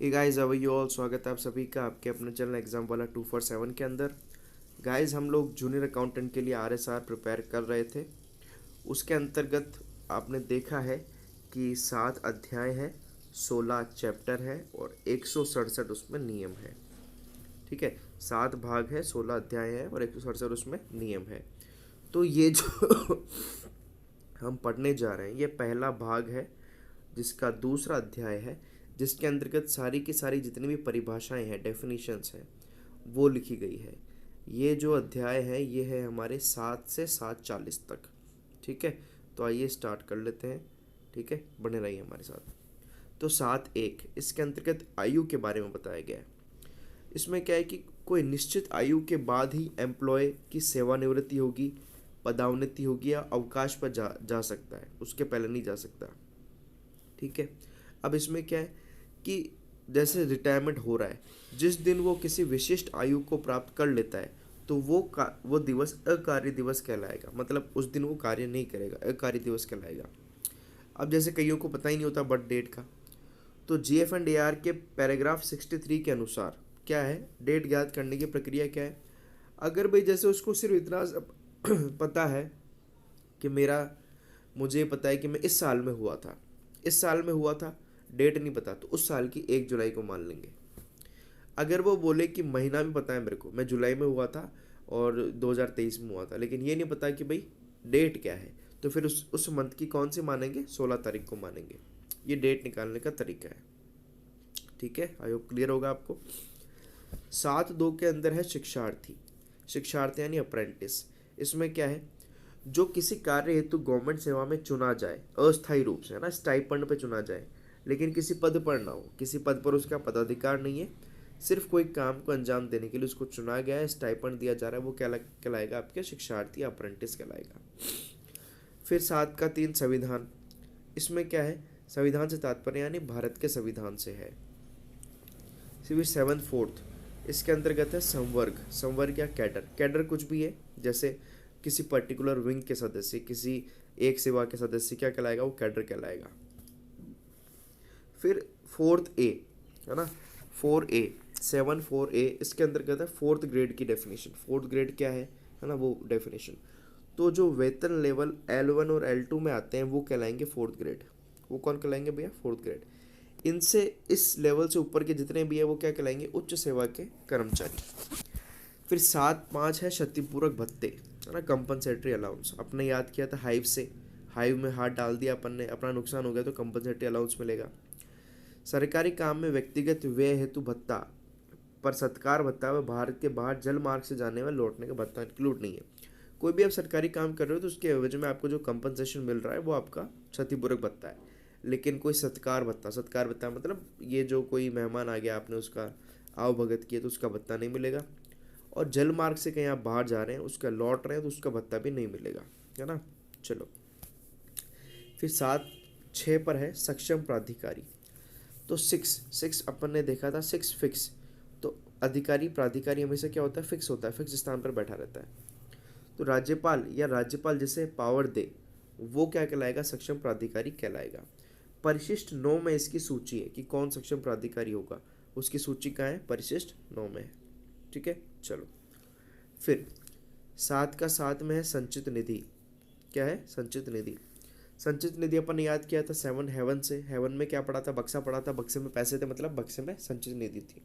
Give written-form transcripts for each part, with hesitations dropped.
Hey guys, how are you all. स्वागत है आप सभी का आपके अपने चैनल एग्जाम वाला 247 के अंदर। गाइस, हम लोग जूनियर अकाउंटेंट के लिए RSR प्रिपेयर कर रहे थे। उसके अंतर्गत आपने देखा है कि 7 अध्याय है, 16 चैप्टर है और 167 उसमें नियम है। ठीक है, 7 भाग है, 16 अध्याय है और 167 उसमें नियम है। तो ये जो हम पढ़ने जा रहे हैं ये पहला भाग है, जिसका दूसरा अध्याय है, जिसके अंतर्गत सारी की सारी जितनी भी परिभाषाएं हैं, डेफिनेशंस हैं, वो लिखी गई है। ये जो अध्याय है ये है हमारे 7 से 7:40 तक। ठीक है, तो आइए स्टार्ट कर लेते हैं। ठीक है, बने रहिए हमारे साथ। तो 7.1 इसके अंतर्गत आयु के बारे में बताया गया है। इसमें क्या है कि कोई निश्चित आयु के बाद ही एम्प्लॉय की सेवानिवृत्ति होगी, पदोन्नति होगी या अवकाश पर जा सकता है, उसके पहले नहीं जा सकता। ठीक है, अब इसमें क्या है कि जैसे रिटायरमेंट हो रहा है, जिस दिन वो किसी विशिष्ट आयु को प्राप्त कर लेता है तो वो दिवस अकार्य दिवस कहलाएगा। मतलब उस दिन वो कार्य नहीं करेगा, अकार्य दिवस कहलाएगा। अब जैसे कईयों को पता ही नहीं होता बर्थ डेट का, तो GF&AR के पैराग्राफ 63 के अनुसार क्या है, डेट ज्ञात करने की प्रक्रिया क्या है। अगर भाई जैसे उसको सिर्फ इतना पता है कि मुझे पता है कि मैं इस साल में हुआ था, डेट नहीं पता, तो उस साल की 1 जुलाई को मान लेंगे। अगर वो बोले कि महीना भी पता है मेरे को, मैं जुलाई में हुआ था और 2023 में हुआ था, लेकिन ये नहीं पता कि भाई डेट क्या है, तो फिर उस मंथ की कौन सी मानेंगे, 16 तारीख को मानेंगे। ये डेट निकालने का तरीका है। ठीक है, आई होप क्लियर होगा आपको। 7.2 के अंदर है शिक्षार्थी यानी अप्रेंटिस। इसमें क्या है, जो किसी कार्य हेतु गवर्नमेंट सेवा में चुना जाए अस्थायी रूप से, है ना, स्टाइपेंड पे चुना जाए, लेकिन किसी पद पर ना हो, किसी पद पर उसका पदाधिकार नहीं है, सिर्फ कोई काम को अंजाम देने के लिए उसको चुना गया है, स्टाइपेंड दिया जा रहा है, वो क्या कहलाएगा, आपके शिक्षार्थी अप्रेंटिस कहलाएगा। फिर 7 का 3 संविधान। इसमें क्या है, संविधान से तात्पर्य यानी भारत के संविधान से है। फिर 7/4 इसके अंतर्गत है संवर्ग या कैडर कुछ भी है, जैसे किसी पर्टिकुलर विंग के सदस्य, किसी एक सेवा के सदस्य क्या कहलाएगा, वो कैडर कहलाएगा। फिर 4A है ना, 4A 7/4A इसके अंतर्गत है 4th ग्रेड की डेफिनेशन। 4th ग्रेड क्या है ना, वो डेफिनेशन। तो जो वेतन लेवल L1 और L2 में आते हैं वो कहलाएंगे 4th ग्रेड। वो कौन कहलाएंगे भैया, 4th ग्रेड। इनसे इस लेवल से ऊपर के जितने भी है वो क्या कहलाएंगे, उच्च सेवा के कर्मचारी। फिर 7.5 है क्षतिपूरक भत्ते, है ना, कंपनसेटरी अलाउंस। अपने याद किया था हाइव में हाथ डाल दिया अपन ने, अपना नुकसान हो गया तो कंपनसेटरी अलाउंस मिलेगा। सरकारी काम में व्यक्तिगत व्यय हेतु भत्ता पर सत्कार भत्ता व भारत के बाहर जल मार्ग से जाने में लौटने का भत्ता इंक्लूड नहीं है। कोई भी आप सरकारी काम कर रहे हो तो उसके एवज में आपको जो कंपनसेशन मिल रहा है वो आपका क्षतिपूरक भत्ता है। लेकिन कोई सत्कार भत्ता मतलब ये जो कोई मेहमान आ गया, आपने उसका आवभगत किया तो उसका भत्ता नहीं मिलेगा। और जल मार्ग से कहीं आप बाहर जा रहे हैं, उसका लौट रहे हैं, तो उसका भत्ता भी नहीं मिलेगा, है ना। चलो, फिर 7.6 पर है सक्षम प्राधिकारी। तो 6 अपन ने देखा था, 6 फिक्स। तो प्राधिकारी हमेशा क्या होता है, फिक्स होता है, फिक्स स्थान पर बैठा रहता है। तो राज्यपाल जिसे पावर दे वो क्या कहलाएगा, सक्षम प्राधिकारी कहलाएगा। परिशिष्ट 9 में इसकी सूची है कि कौन सक्षम प्राधिकारी होगा, उसकी सूची कहाँ है, परिशिष्ट 9 में है। ठीक है, चलो। फिर 7 का 7 में है संचित निधि। क्या है, संचित निधि अपन ने याद किया था 7 हेवन से। हेवन में क्या पढ़ा था, बक्सा पढ़ा था, बक्से में पैसे थे, मतलब बक्से में संचित निधि थी।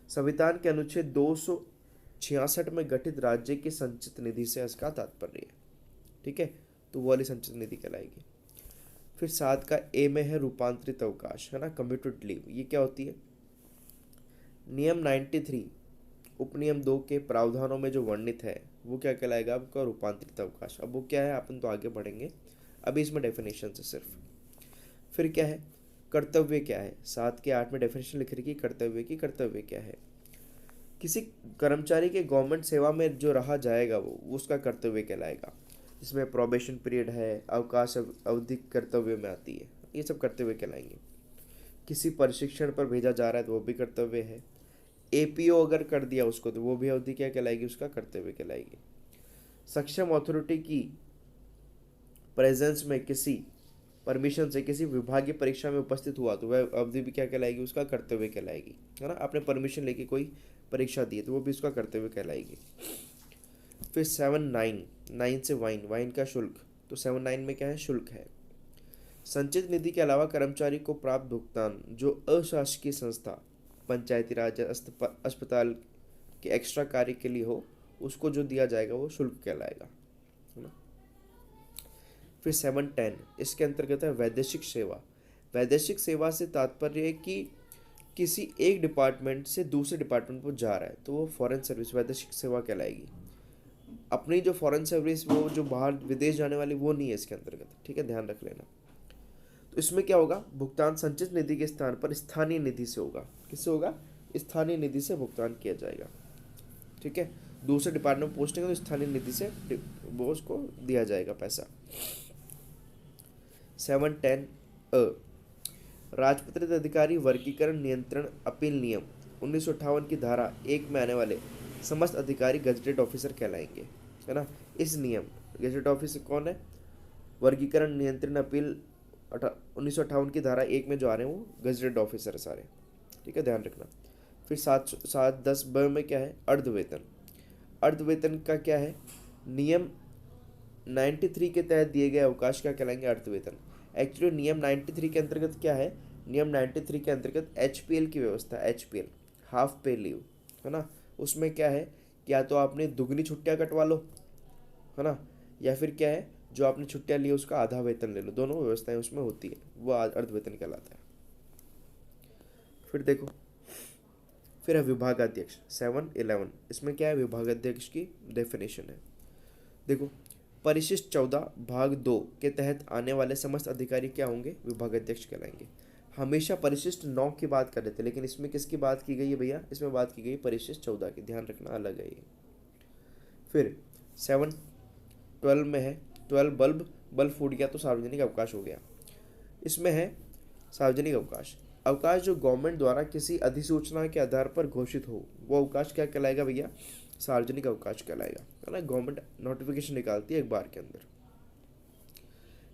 संविधान के अनुच्छेद 266 में गठित राज्य की संचित निधि से इसका तात्पर्य है। ठीक है, तो वो वाली संचित निधि कहलाएगी। फिर 7 का A में है रूपांतरित अवकाश, है ना, कम्यूटेड लीव। ये क्या होती है, नियम 93 उपनियम 2 के प्रावधानों में जो वर्णित है वो क्या कहलाएगा, आपका रूपांतरित अवकाश। अब वो क्या है अपन तो आगे बढ़ेंगे, अभी इसमें डेफिनेशन है सिर्फ। फिर क्या है, कर्तव्य क्या है, 7 के 8 में डेफिनेशन लिख रही है कर्तव्य क्या है। किसी कर्मचारी के गवर्नमेंट सेवा में जो रहा जाएगा वो उसका कर्तव्य कहलाएगा। इसमें प्रोबेशन पीरियड है, अवकाश अवधि कर्तव्य में आती है, ये सब कर्तव्य कहलाएंगे। किसी प्रशिक्षण पर भेजा जा रहा है तो वो भी कर्तव्य है। APO अगर कर दिया उसको तो वो भी अवधि क्या कहलाएगी, उसका कर्तव्य कहलाएगी। सक्षम अथॉरिटी की प्रेजेंस में किसी परमिशन से किसी विभागीय परीक्षा में उपस्थित हुआ तो वह अवधि भी क्या कहलाएगी, उसका कर्तव्य कहलाएगी, है ना। आपने परमिशन लेके कोई परीक्षा दी है तो वो भी उसका कर्तव्य कहलाएगी। फिर 7-9, 9 से वाइन, वाइन का शुल्क, तो 7-9 में क्या है, शुल्क है। संचित निधि के अलावा कर्मचारी को प्राप्त भुगतान जो अशासकीय संस्था, पंचायती राज, अस्पताल के एक्स्ट्रा कार्य के लिए हो, उसको जो दिया जाएगा वो शुल्क कहलाएगा, है ना। फिर 7-10 इसके अंतर्गत है वैदेशिक सेवा। वैदेशिक सेवा से तात्पर्य है कि किसी एक डिपार्टमेंट से दूसरे डिपार्टमेंट पर जा रहा है तो वो फॉरेन सर्विस वैदेशिक सेवा कहलाएगी। अपनी जो फॉरेन सर्विस वो जो बाहर विदेश जाने वाली वो नहीं है इसके अंतर्गत, ठीक है, ध्यान रख लेना। तो इसमें क्या होगा, भुगतान संचित निधि के स्थान पर स्थानीय निधि से होगा। किससे होगा, स्थानीय निधि से भुगतान किया जाएगा, ठीक है। दूसरे डिपार्टमेंट में पोस्टिंग है तो स्थानीय निधि से वो उसको दिया जाएगा पैसा। 7-10 राजपत्रित अधिकारी वर्गीकरण नियंत्रण अपील नियम 1958 की धारा 1 में आने वाले समस्त अधिकारी गजेटेड ऑफिसर कहलाएंगे, है ना। इस नियम गजेटेड ऑफिसर कौन है, वर्गीकरण नियंत्रण अपील 1958 की धारा 1 में जो आ रहे हैं वो गजेटेड ऑफिसर है सारे, ठीक है, ध्यान रखना। फिर 7-10 ब में क्या है, अर्धवेतन। अर्धवेतन का क्या है, नियम 93 के तहत दिए गए अवकाश क्या कहलाएंगे, अर्धवेतन। एक्चुअली नियम 93 के अंतर्गत क्या है, नियम 93 के अंतर्गत HPL की व्यवस्था, HPL हाफ पे लीव, है ना। उसमें क्या है, या तो आपने दुगनी छुट्टियां कटवा लो, है ना, या फिर क्या है, जो आपने छुट्टियां ली उसका आधा वेतन ले लो, दोनों व्यवस्थाएं उसमें होती है, वो अर्धवेतन कहलाता है। फिर देखो, फिर है विभागाध्यक्ष 7-11, इसमें क्या है, विभागाध्यक्ष की डेफिनेशन है। देखो, परिशिष्ट 14 भाग 2 के तहत आने वाले समस्त अधिकारी क्या होंगे, विभागाध्यक्ष कहलाएंगे। हमेशा परिशिष्ट 9 की बात कर रहे थे, लेकिन इसमें किसकी बात की गई है भैया, इसमें बात की गई परिशिष्ट 14 की, ध्यान रखना, अलग है ये। फिर 7-12 में है 12 बल्ब फूट गया तो सार्वजनिक अवकाश हो गया। इसमें है सार्वजनिक अवकाश, अवकाश जो गवर्नमेंट द्वारा किसी अधिसूचना के आधार पर घोषित हो, वो अवकाश क्या कहलाएगा भैया, सार्वजनिक अवकाश कहलाएगा, है ना। गवर्नमेंट नोटिफिकेशन निकालती है एक बार के अंदर।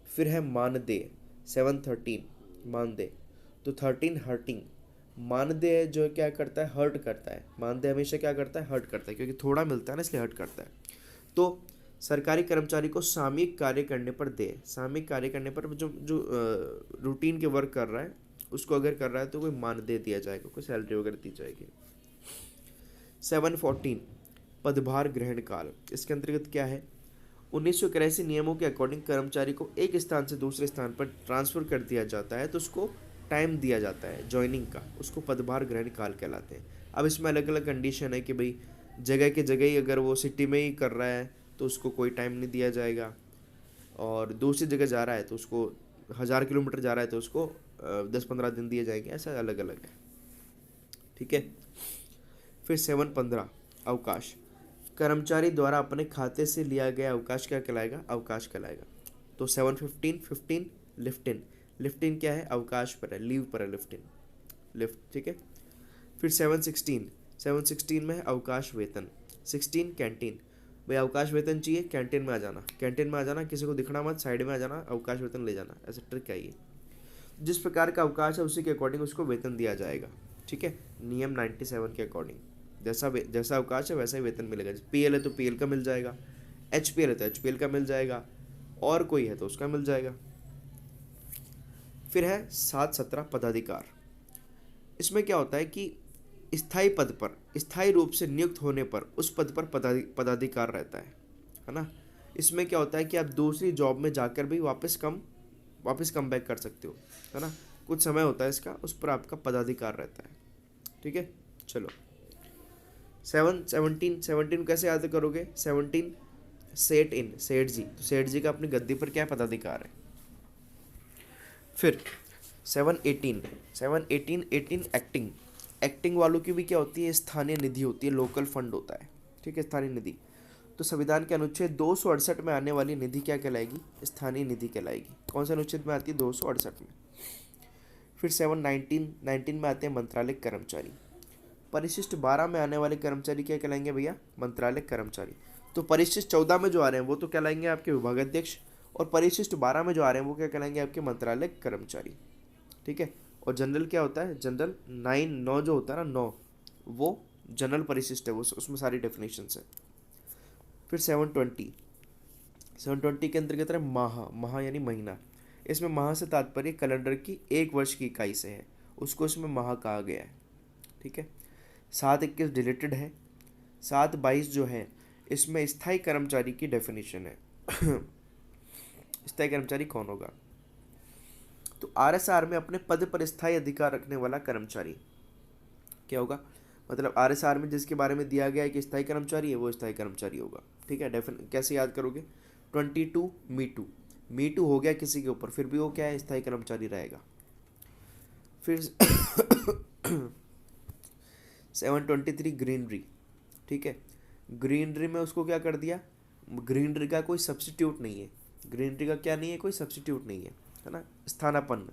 फिर है मानदेय 7-13, मानदेय, तो 13 हर्टिंग। मानदेय जो क्या करता है, हर्ट करता है। मानदेय हमेशा क्या करता है, हर्ट करता है, क्योंकि थोड़ा मिलता है ना, इसलिए हर्ट करता है। तो सरकारी कर्मचारी को सामयिक कार्य करने पर देय, सामयिक कार्य करने पर जो जो रूटीन के वर्क कर रहा है उसको अगर कर रहा है तो कोई मानदेय दिया जाएगा, कोई सैलरी वगैरह दी जाएगी। 7-14 पदभार ग्रहण काल, इसके अंतर्गत क्या है, 1981 नियमों के अकॉर्डिंग कर्मचारी को एक स्थान से दूसरे स्थान पर ट्रांसफर कर दिया जाता है तो उसको टाइम दिया जाता है ज्वाइनिंग का, उसको पदभार ग्रहण काल कहलाते हैं। अब इसमें अलग अलग कंडीशन है कि भाई जगह के जगह ही अगर वो सिटी में ही कर रहा है तो उसको कोई टाइम नहीं दिया जाएगा, और दूसरी जगह जा रहा है तो उसको 1000 किलोमीटर जा रहा है तो उसको 10-15 दिन दिए जाएंगे, ऐसा अलग अलग है, ठीक है। फिर 7-15 अवकाश, कर्मचारी द्वारा अपने खाते से लिया गया अवकाश क्या कहलाएगा, अवकाश कहलाएगा। तो 7-15 लिफ्ट इन, लिफ्ट इन क्या है, अवकाश पर है, लीव पर है, लिफ्ट इन, लिफ्ट, ठीक है। फिर 7-16 में है अवकाश वेतन। 16 कैंटीन, भाई अवकाश वेतन चाहिए, कैंटीन में आ जाना, कैंटीन में आ जाना, किसी को दिखना मत, साइड में आ जाना, अवकाश वेतन ले जाना, ऐसा ट्रिक है ये। जिस प्रकार का अवकाश है उसी के अकॉर्डिंग उसको वेतन दिया जाएगा, ठीक है, नियम 97 के अकॉर्डिंग। जैसा अवकाश है वैसा ही वेतन मिलेगा। PL है तो PL का मिल जाएगा, HPL है तो HPL का मिल जाएगा, और कोई है तो उसका मिल जाएगा। फिर है 7-17 पदाधिकार, इसमें क्या होता है कि स्थायी पद पर स्थायी रूप से नियुक्त होने पर उस पद पर पदाधिकार रहता है ना। इसमें क्या होता है कि आप दूसरी जॉब में जाकर भी वापस कम बैक कर सकते हो, है ना। कुछ समय होता है इसका, उस पर आपका पदाधिकार रहता है, ठीक है। चलो 17 कैसे याद करोगे, 17 सेठ इन, सेठ जी, तो सेठ जी का अपनी गद्दी पर क्या पदाधिकार है। फिर 18 एक्टिंग वालों की भी क्या होती है, स्थानीय निधि होती है, लोकल फंड होता है, ठीक है, स्थानीय निधि। तो संविधान के अनुच्छेद 268 में आने वाली निधि क्या कहलाएगी, स्थानीय निधि कहलाएगी। कौन सा अनुच्छेद में आती है, 268 में। फिर 7-19 में आते हैं मंत्रालय कर्मचारी। परिशिष्ट 12 में आने वाले कर्मचारी क्या कहलाएंगे भैया, मंत्रालय कर्मचारी। तो परिशिष्ट 14 में जो आ रहे हैं वो तो कहलाएंगे आपके विभागाध्यक्ष, और परिशिष्ट 12 में जो आ रहे हैं वो क्या कहलाएंगे, आपके मंत्रालय कर्मचारी। ठीक है। और जनरल क्या होता है, जनरल 9 जो होता है ना 9, वो जनरल परिशिष्ट है, वो उसमें सारी डेफिनेशंस है। फिर 720 के अंतर्गत है माह यानी महीना। इसमें माह से तात्पर्य कैलेंडर की एक वर्ष की इकाई से है, उसको इसमें माह कहा गया है। ठीक है। 721 डिलीटेड है। 722 जो है इसमें स्थायी कर्मचारी की डेफिनेशन है। स्थायी कर्मचारी कौन होगा, तो आरएसआर में अपने पद पर स्थायी अधिकार रखने वाला कर्मचारी क्या होगा, मतलब आरएसआर में जिसके बारे में दिया गया है कि स्थायी कर्मचारी है वो स्थायी कर्मचारी होगा। ठीक है। कैसे याद करोगे, 22 मी टू हो गया किसी के ऊपर, फिर भी वो क्या है, स्थायी कर्मचारी रहेगा। फिर 723 ग्रीनरी। ठीक है। ग्रीनरी में उसको क्या कर दिया, ग्रीनरी का कोई सब्स्टिट्यूट नहीं है, ग्रीनरी का क्या नहीं है, कोई सब्स्टिट्यूट नहीं है ना, स्थानापन्न,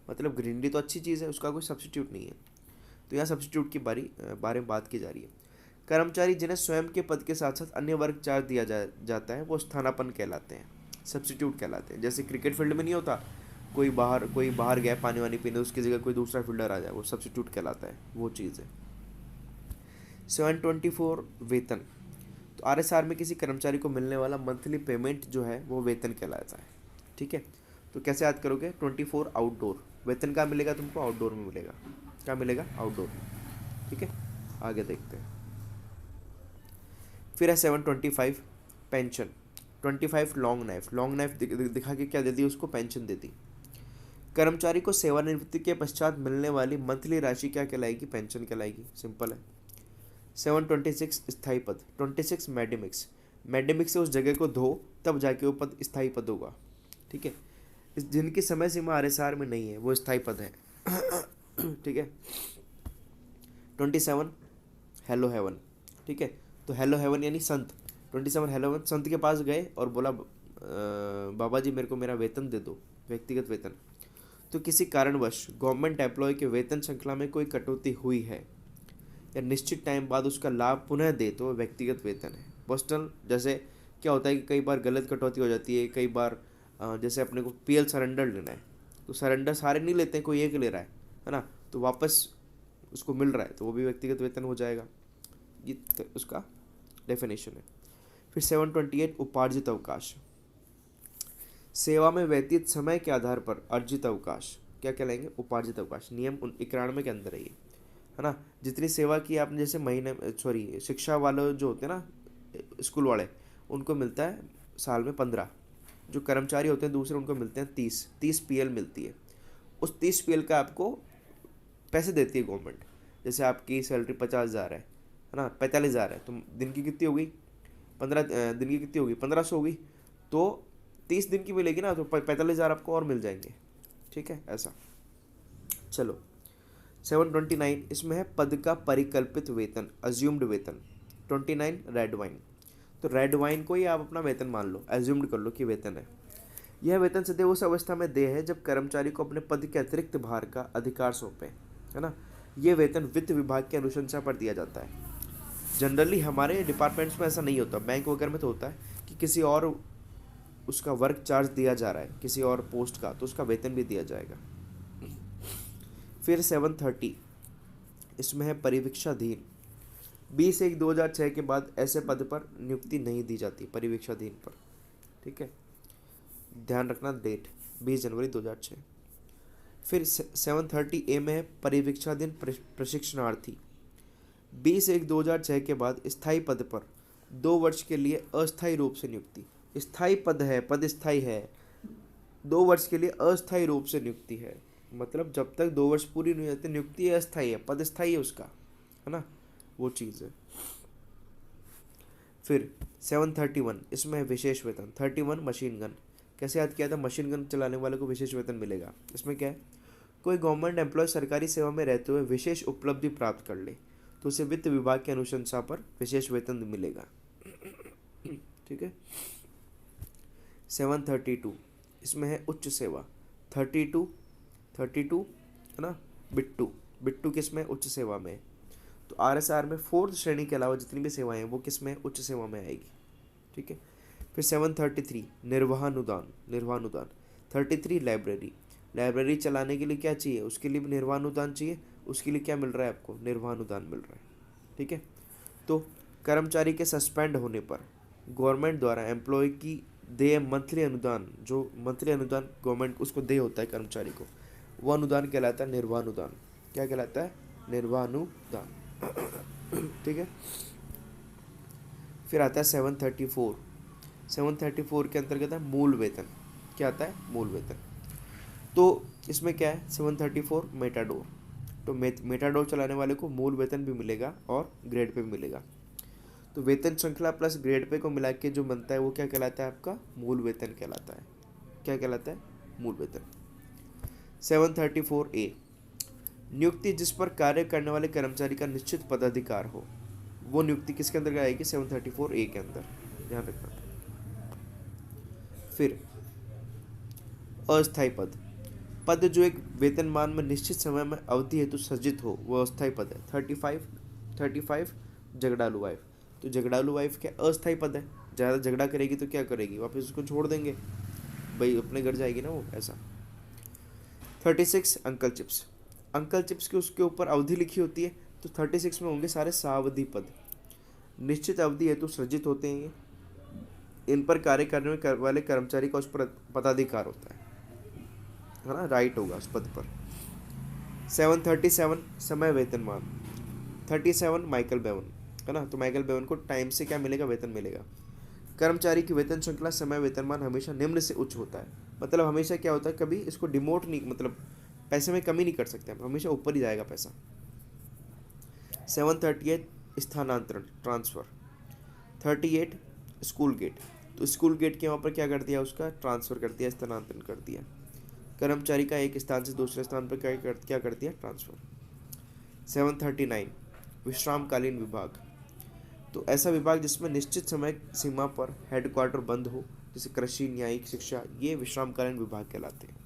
मतलब ग्रीनरी तो अच्छी चीज़ है, उसका कोई सब्स्टिट्यूट नहीं है। तो यहाँ सब्स्टिट्यूट की बारे में बात की जा रही है। कर्मचारी जिन्हें स्वयं के पद के साथ साथ अन्य वर्ग चार्ज दिया जाता है वो स्थानापन्न कहलाते हैं, सब्स्टिट्यूट कहलाते हैं। जैसे क्रिकेट फील्ड में नहीं होता, कोई बाहर गया पानी वानी पीने, उसकी जगह कोई दूसरा फील्डर आ जाए, वो सब्स्टिट्यूट कहलाता है, वो चीज़ है। 724 वेतन। तो आरएसआर में किसी कर्मचारी को मिलने वाला मंथली पेमेंट जो है वो वेतन कहलाता है। ठीक है। तो कैसे याद करोगे, 24 आउटडोर, वेतन कहाँ मिलेगा तुमको, आउटडोर में मिलेगा, क्या मिलेगा, आउटडोर। ठीक है। आगे देखते हैं। फिर है 725 पेंशन। 25 लॉन्ग नाइफ दिखा के क्या दे दी, उसको पेंशन दे दी। कर्मचारी को सेवानिवृत्ति के पश्चात मिलने वाली मंथली राशि क्या कहलाएगी, पेंशन कहलाएगी, सिंपल है। 726 स्थायी पद। 26 मैडमिक्स से उस जगह को धो तब जाके वो पद स्थायी पद होगा। ठीक है। जिनकी समय सीमा आरएसआर में नहीं है वो स्थायी पद है। ठीक है। 27 हेलो हेवन। ठीक है। तो हेलो हेवन यानी संत, 27 हेलो हेवन, संत के पास गए और बोला बाबा जी मेरे को मेरा वेतन दे दो, व्यक्तिगत वेतन। तो किसी कारणवश गवर्नमेंट एम्प्लॉय के वेतन श्रृंखला में कोई कटौती हुई है या निश्चित टाइम बाद उसका लाभ पुनः दे तो व्यक्तिगत वेतन है। पर्सनल जैसे क्या होता है कि कई बार गलत कटौती हो जाती है, कई बार जैसे अपने को पीएल सरेंडर लेना है तो सरेंडर सारे नहीं लेते हैं, कोई एक ले रहा है ना, तो वापस उसको मिल रहा है तो वो भी व्यक्तिगत वेतन हो जाएगा, ये उसका डेफिनेशन है। फिर 728 उपार्जित अवकाश। सेवा में व्यतीत समय के आधार पर अर्जित अवकाश क्या कहलाएंगे, उपार्जित अवकाश। नियम 91 के अंदर है ना। जितनी सेवा की आपने, जैसे शिक्षा वाले जो होते हैं ना स्कूल वाले, उनको मिलता है साल में 15, जो कर्मचारी होते हैं दूसरे उनको मिलते हैं 30 पीएल मिलती है। उस 30 पीएल का आपको पैसे देती है गवर्नमेंट। जैसे आपकी सैलरी 50,000 है ना, 45,000 है, तो दिन की कितनी होगी, 15 दिन की कितनी होगी, 1500 होगी, तो 30 दिन की मिलेगी ना, तो 45,000 आपको और मिल जाएंगे। ठीक है, ऐसा। चलो 729 इसमें है पद का परिकल्पित वेतन, अज्यूम्ड वेतन। 29 रेड वाइन। तो रेड वाइन को ही आप अपना वेतन मान लो, एज्यूम्ड कर लो कि वेतन है। यह वेतन सदैव उस अवस्था में देय है जब कर्मचारी को अपने पद के अतिरिक्त भार का अधिकार सौंपे, है ना। यह वेतन वित्त विभाग की अनुशंसा पर दिया जाता है। जनरली हमारे डिपार्टमेंट्स में ऐसा नहीं होता, बैंक वगैरह में तो होता है कि किसी और उसका वर्क चार्ज दिया जा रहा है किसी और पोस्ट का, तो उसका वेतन भी दिया जाएगा। फिर 730 इसमें है परिवीक्षाधीन। 20/1/2006 के बाद ऐसे पद पर नियुक्ति नहीं दी जाती, परिवीक्षाधीन पर। ठीक है, ध्यान रखना डेट 20 जनवरी 2006। फिर 730A में है परिवीक्षाधीन प्रशिक्षणार्थी। 20/1/2006 के बाद स्थायी पद पर 2 वर्ष के लिए अस्थायी रूप से नियुक्ति। स्थायी पद है, पद स्थायी है, 2 वर्ष के लिए अस्थायी रूप से नियुक्ति है, मतलब जब तक 2 वर्ष पूरी नहीं होती नियुक्ति अस्थायी है, पद स्थायी है उसका, है ना, वो चीज़ है। फिर 731 इसमें है विशेष वेतन। 31 मशीन गन। कैसे याद किया था, मशीन गन चलाने वाले को विशेष वेतन मिलेगा। इसमें क्या है, कोई गवर्नमेंट एम्प्लॉय सरकारी सेवा में रहते हुए विशेष उपलब्धि प्राप्त कर ले तो उसे वित्त विभाग की अनुशंसा पर विशेष वेतन मिलेगा। ठीक है। 732 इसमें है उच्च सेवा। 32 है ना, बिट्टू किस में, उच्च सेवा में। तो आरएसआर में 4th श्रेणी के अलावा जितनी भी सेवाएं हैं वो किस में, उच्च सेवा में आएगी। ठीक है। फिर 733 निर्वहनुदान 33 लाइब्रेरी चलाने के लिए क्या चाहिए, उसके लिए भी निर्वहनुदान चाहिए, उसके लिए क्या मिल रहा है आपको, निर्वहनुदान मिल रहा है। ठीक है, तो कर्मचारी के सस्पेंड होने पर गवर्नमेंट द्वारा एम्प्लॉय की देय मंथली अनुदान, जो मंथली अनुदान गवर्नमेंट उसको देय होता है कर्मचारी को, वो अनुदान कहलाता है निर्वहनुदान। क्या कहलाता है, निर्वहनुदान। ठीक है, फिर आता है 734 के अंतर्गत है मूल वेतन। क्या आता है, मूल वेतन। तो इसमें क्या है, 734 मेटाडोर, तो मेटाडोर चलाने वाले को मूल वेतन भी मिलेगा और ग्रेड पे भी मिलेगा। तो वेतन श्रृंखला प्लस ग्रेड पे को मिला के जो बनता है वो क्या कहलाता है, आपका मूल वेतन कहलाता है। क्या कहलाता है, मूल वेतन। 734A नियुक्ति जिस पर कार्य करने वाले कर्मचारी का निश्चित पदाधिकार हो, वो नियुक्ति किसके अंदर आएगी, 734A के अंदर, ध्यान रखना। फिर अस्थायी पद जो एक वेतनमान में निश्चित समय में अवधि हेतु सृजित हो, वो अस्थायी पद है। 35 झगड़ालू वाइफ, तो झगड़ालू वाइफ क्या अस्थायी पद है, ज़्यादा झगड़ा करेगी तो क्या करेगी, वापस उसको छोड़ देंगे भाई, अपने घर जाएगी ना वो, ऐसा। 36 अंकल चिप्स की उसके ऊपर अवधि लिखी होती है, तो 36 में होंगे सारे सावधि पद, निश्चित अवधि हेतु सृजित होते हैं। इन पर कार्य करने वाले कर्मचारी का उस पर पदाधिकार होता है ना, राइट होगा उस पद पर। 737 समय वेतनमान। 37 माइकल बेवन है ना, तो माइकल बेवन को टाइम से क्या मिलेगा, वेतन मिलेगा। कर्मचारी की वेतन श्रृंखला समय वेतनमान हमेशा निम्न से उच्च होता है, मतलब हमेशा क्या होता है, कभी इसको डिमोट नहीं, मतलब पैसे में कमी नहीं कर सकते हम, हमेशा ऊपर ही जाएगा पैसा। 738 स्थानांतरण ट्रांसफ़र। 38 स्कूल गेट, तो स्कूल गेट के वहाँ पर क्या कर दिया, उसका ट्रांसफ़र कर दिया, स्थानांतरण कर दिया। कर्मचारी का एक स्थान से दूसरे स्थान पर क्या कर दिया, ट्रांसफ़र। 739 विश्रामकालीन विभाग, तो ऐसा विभाग जिसमें निश्चित समय सीमा पर हेडक्वार्टर बंद हो, जैसे कृषि, न्यायिक, शिक्षा, ये विश्रामकालीन विभाग कहलाते हैं।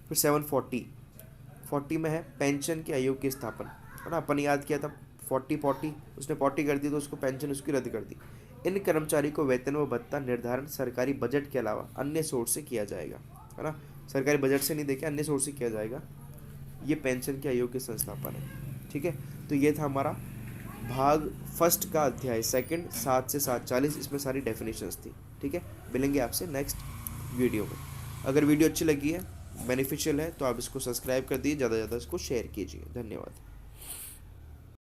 फिर 740 में है पेंशन के आयोग की स्थापना, है ना, अपन याद किया था 40 उसने 40 कर दी तो उसको पेंशन उसकी रद्द कर दी। इन कर्मचारी को वेतन व भत्ता निर्धारण सरकारी बजट के अलावा अन्य सोर्स से किया जाएगा, है ना, सरकारी बजट से नहीं देके अन्य सोर्स से किया जाएगा। ये पेंशन के आयोग के संस्थापन है। ठीक है, तो ये था हमारा भाग फर्स्ट का अध्याय सेकंड 7 से 7:40, इसमें सारी डेफिनेशंस थी। ठीक है, मिलेंगे आपसे नेक्स्ट वीडियो में। अगर वीडियो अच्छी लगी है, बेनिफिशियल है, तो आप इसको सब्सक्राइब कर दीजिए, ज़्यादा से ज़्यादा इसको शेयर कीजिए। धन्यवाद।